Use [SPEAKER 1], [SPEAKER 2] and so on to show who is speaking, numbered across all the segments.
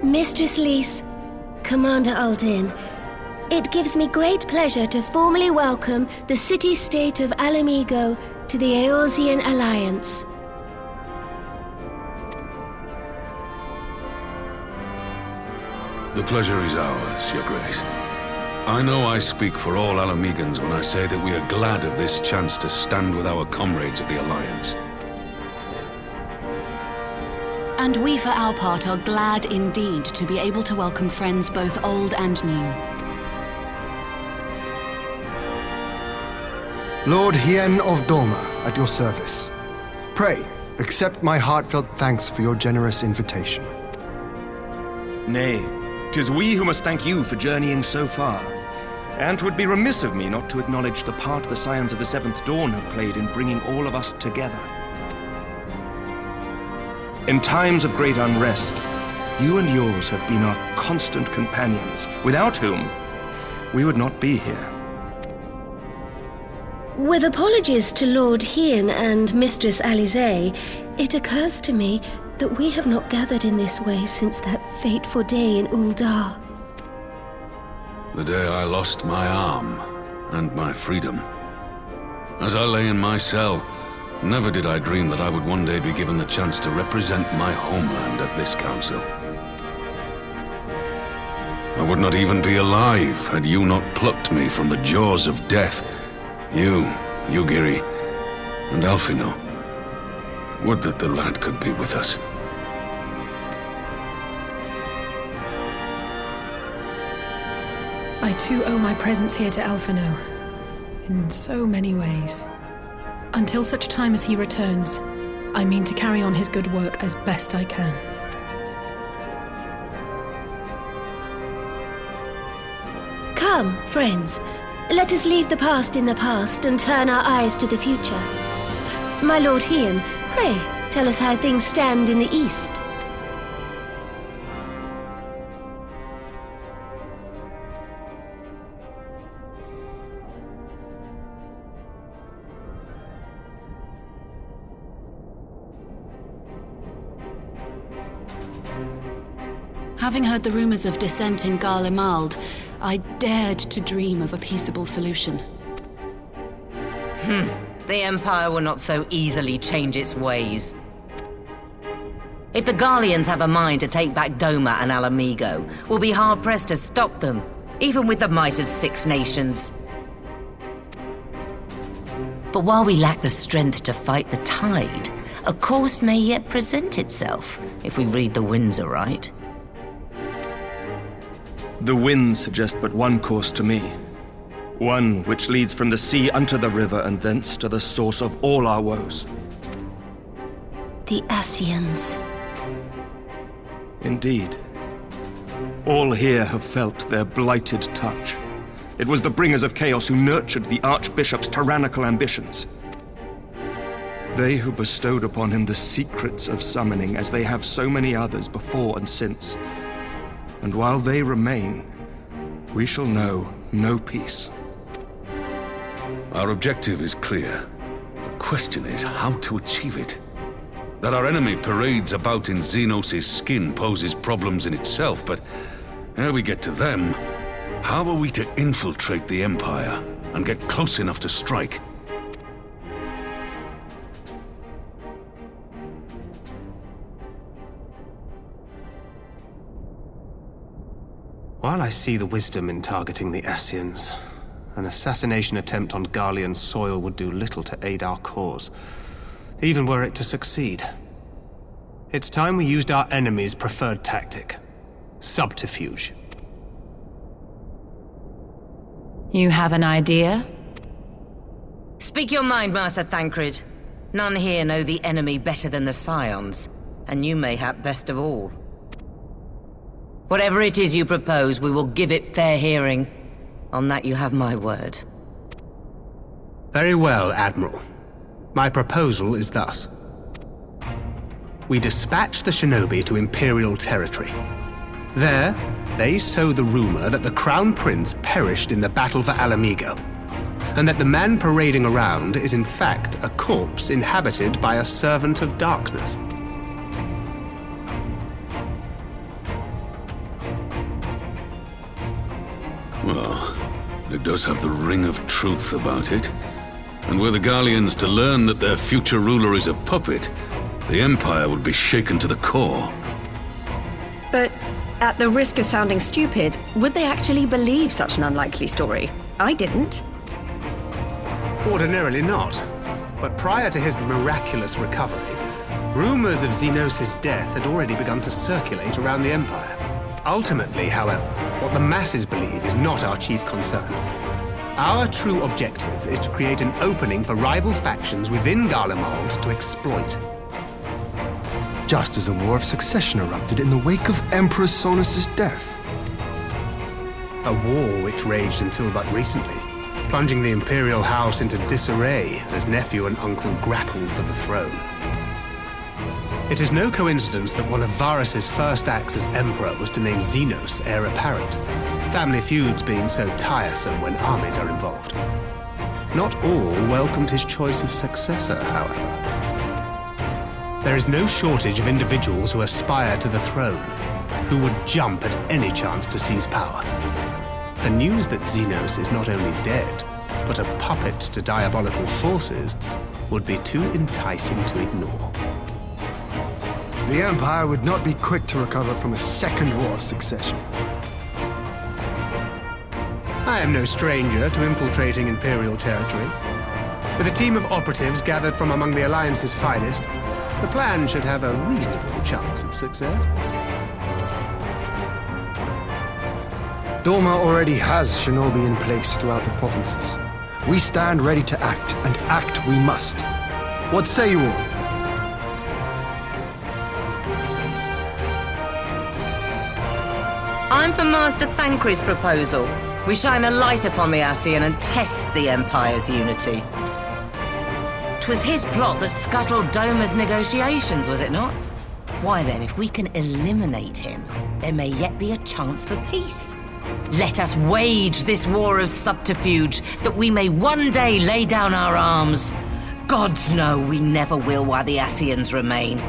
[SPEAKER 1] Mistress Lys, Commander Aldin, it gives me great pleasure to formally welcome the city-state of Alamigo to the Eorzean Alliance.
[SPEAKER 2] The pleasure is ours, Your Grace. I know I speak for all Alamegans when I say that we are glad of this chance to stand with our comrades of the Alliance.
[SPEAKER 3] And we, for our part, are glad indeed to be able to welcome friends both old and new.
[SPEAKER 4] Lord Hien of Doma, at your service. Pray, accept my heartfelt thanks for your generous invitation.
[SPEAKER 5] Nay, 'tis we who must thank you for journeying so far. And 'twould be remiss of me not to acknowledge the part the Scions of the Seventh Dawn have played in bringing all of us together. In times of great unrest, you and yours have been our constant companions, without whom we would not be here.
[SPEAKER 1] With apologies to Lord Hien and Mistress Alisaie, it occurs to me that we have not gathered in this way since that fateful day in Uldar.
[SPEAKER 2] The day I lost my arm and my freedom. As I lay in my cell, never did I dream that I would one day be given the chance to represent my homeland at this council. I would not even be alive had you not plucked me from the jaws of death. You, Yugiri, and Alphino. Would that the lad could be with us.
[SPEAKER 6] I too owe my presence here to Alphino, in so many ways. Until such time as he returns, I mean to carry on his good work as best I can.
[SPEAKER 1] Come, friends. Let us leave the past in the past and turn our eyes to the future. My Lord Hien, pray, tell us how things stand in the East.
[SPEAKER 3] Having heard the rumors of dissent in Garlemald, I dared to dream of a peaceable solution.
[SPEAKER 7] The Empire will not so easily change its ways. If the Garleans have a mind to take back Doma and Alamigo, we'll be hard-pressed to stop them, even with the might of 6 nations. But while we lack the strength to fight the tide, a course may yet present itself, if we read the winds aright.
[SPEAKER 5] The winds suggest but one course to me. One which leads from the sea unto the river and thence to the source of all our woes.
[SPEAKER 1] The Ascians.
[SPEAKER 5] Indeed. All here have felt their blighted touch. It was the bringers of chaos who nurtured the Archbishop's tyrannical ambitions. They who bestowed upon him the secrets of summoning, as they have so many others before and since. And while they remain, we shall know no peace.
[SPEAKER 2] Our objective is clear. The question is how to achieve it. That our enemy parades about in Xenos' skin poses problems in itself, but ere we get to them, how are we to infiltrate the Empire and get close enough to strike?
[SPEAKER 8] While I see the wisdom in targeting the Ascians, an assassination attempt on Garlean soil would do little to aid our cause, even were it to succeed. It's time we used our enemy's preferred tactic: subterfuge.
[SPEAKER 7] You have an idea? Speak your mind, Master Thancred. None here know the enemy better than the Scions, and you mayhap best of all. Whatever it is you propose, we will give it fair hearing. On that you have my word.
[SPEAKER 8] Very well, Admiral. My proposal is thus. We dispatch the shinobi to Imperial territory. There, they sow the rumor that the Crown Prince perished in the battle for Alamigo, and that the man parading around is in fact a corpse inhabited by a servant of darkness.
[SPEAKER 2] Well, it does have the ring of truth about it. And were the Garleans to learn that their future ruler is a puppet, the Empire would be shaken to the core.
[SPEAKER 9] But at the risk of sounding stupid, would they actually believe such an unlikely story? I didn't.
[SPEAKER 8] Ordinarily not. But prior to his miraculous recovery, rumors of Xenos' death had already begun to circulate around the Empire. Ultimately, however, what the masses believe is not our chief concern. Our true objective is to create an opening for rival factions within Garlemald to exploit.
[SPEAKER 4] Just as a war of succession erupted in the wake of Emperor Solus' death.
[SPEAKER 8] A war which raged until but recently, plunging the Imperial House into disarray as nephew and uncle grappled for the throne. It is no coincidence that one of Varus' first acts as Emperor was to name Xenos heir apparent, family feuds being so tiresome when armies are involved. Not all welcomed his choice of successor, however. There is no shortage of individuals who aspire to the throne, who would jump at any chance to seize power. The news that Xenos is not only dead, but a puppet to diabolical forces, would be too enticing to ignore.
[SPEAKER 4] The Empire would not be quick to recover from a second war of succession.
[SPEAKER 8] I am no stranger to infiltrating Imperial territory. With a team of operatives gathered from among the Alliance's finest, the plan should have a reasonable chance of success.
[SPEAKER 4] Doma already has shinobi in place throughout the provinces. We stand ready to act, and act we must. What say you all?
[SPEAKER 7] I'm for Master Thancred's proposal. We shine a light upon the Ascian and test the Empire's unity. 'Twas his plot that scuttled Doma's negotiations, was it not? Why then, if we can eliminate him, there may yet be a chance for peace. Let us wage this war of subterfuge, that we may one day lay down our arms. Gods know we never will while the Ascians remain.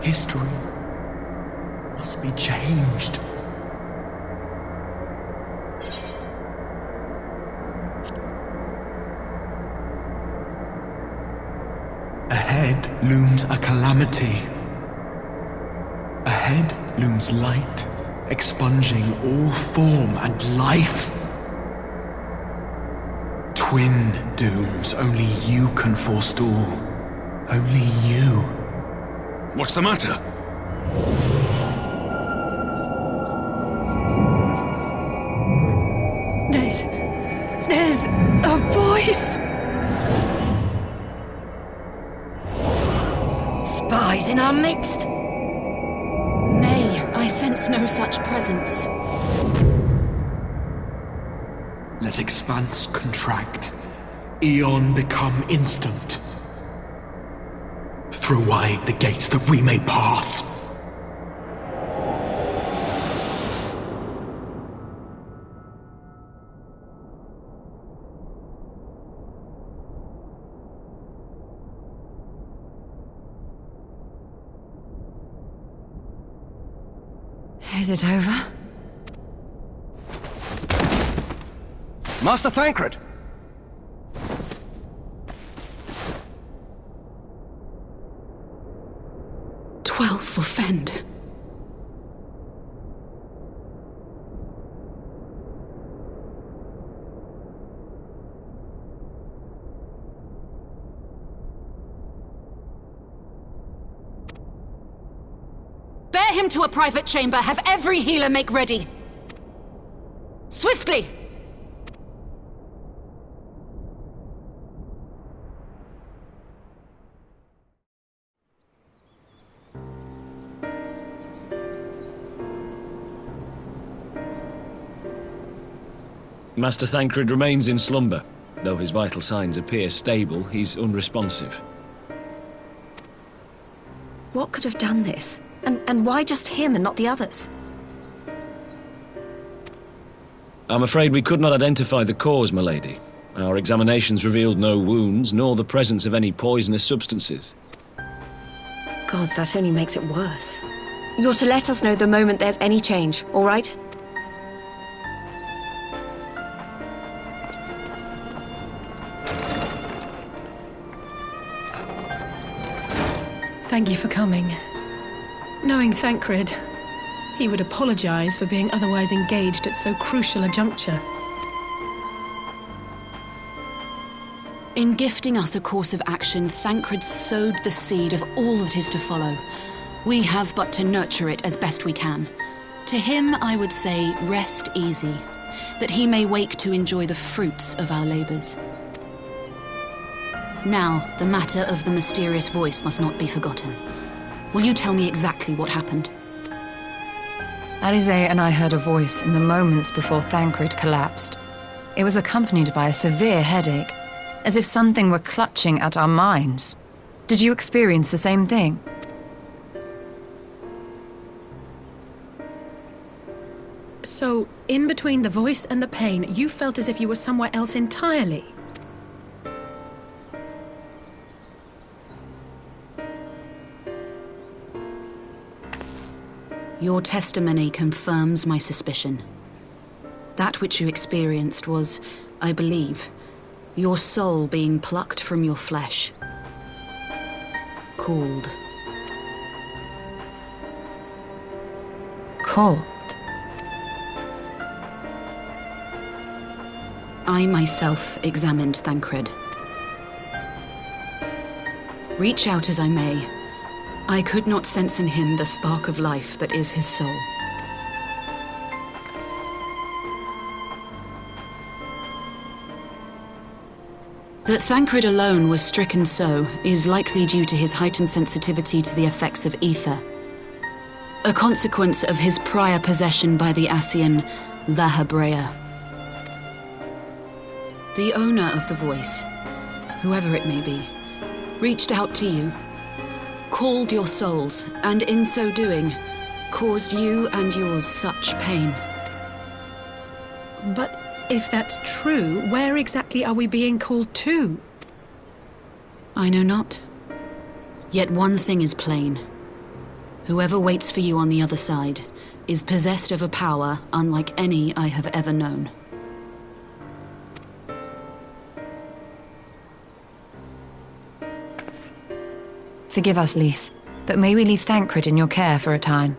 [SPEAKER 10] History must be changed. Ahead looms a calamity. Ahead looms light, expunging all form and life. Twin dooms only you can forestall. Only you.
[SPEAKER 2] What's the matter?
[SPEAKER 6] There's a voice!
[SPEAKER 7] Spies in our midst?
[SPEAKER 3] Nay, I sense no such presence.
[SPEAKER 10] Let expanse contract, eon become instant. Throw wide the gates that we may pass.
[SPEAKER 7] Is it over?
[SPEAKER 5] Master Thancred!
[SPEAKER 3] 12 for Fend. Bear him to a private chamber. Have every healer make ready. Swiftly!
[SPEAKER 11] Master Thancred remains in slumber. Though his vital signs appear stable, he's unresponsive.
[SPEAKER 9] What could have done this? And why just him and not the others?
[SPEAKER 11] I'm afraid we could not identify the cause, my lady. Our examinations revealed no wounds, nor the presence of any poisonous substances.
[SPEAKER 9] Gods, that only makes it worse. You're to let us know the moment there's any change, all right?
[SPEAKER 6] Thank you for coming. Knowing Thancred, he would apologize for being otherwise engaged at so crucial a juncture.
[SPEAKER 3] In gifting us a course of action, Thancred sowed the seed of all that is to follow. We have but to nurture it as best we can. To him, I would say, rest easy, that he may wake to enjoy the fruits of our labors. Now, the matter of the mysterious voice must not be forgotten. Will you tell me exactly what happened?
[SPEAKER 12] Alize and I heard a voice in the moments before Thancred collapsed. It was accompanied by a severe headache, as if something were clutching at our minds. Did you experience the same thing?
[SPEAKER 6] So, in between the voice and the pain, you felt as if you were somewhere else entirely?
[SPEAKER 3] Your testimony confirms my suspicion. That which you experienced was, I believe, your soul being plucked from your flesh. Called.
[SPEAKER 12] Called?
[SPEAKER 3] I myself examined Thancred. Reach out as I may, I could not sense in him the spark of life that is his soul. That Thancred alone was stricken so is likely due to his heightened sensitivity to the effects of ether, a consequence of his prior possession by the Ascian La Hebrea. The owner of the voice, whoever it may be, reached out to you, called your souls, and in so doing, caused you and yours such pain.
[SPEAKER 6] But if that's true, where exactly are we being called to?
[SPEAKER 3] I know not. Yet one thing is plain. Whoever waits for you on the other side is possessed of a power unlike any I have ever known.
[SPEAKER 12] Forgive us, Lys, but may we leave Thancred in your care for a time?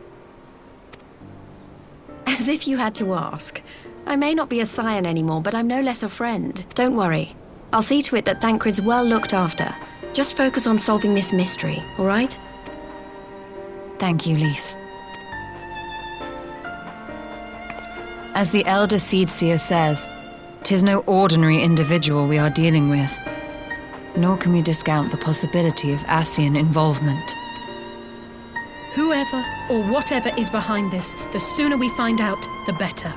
[SPEAKER 9] As if you had to ask. I may not be a scion anymore, but I'm no less a friend. Don't worry. I'll see to it that Thancred's well looked after. Just focus on solving this mystery, all right?
[SPEAKER 12] Thank you, Lys. As the Elder Seedseer says, 'tis no ordinary individual we are dealing with. Nor can we discount the possibility of Ascian involvement.
[SPEAKER 6] Whoever or whatever is behind this, the sooner we find out, the better.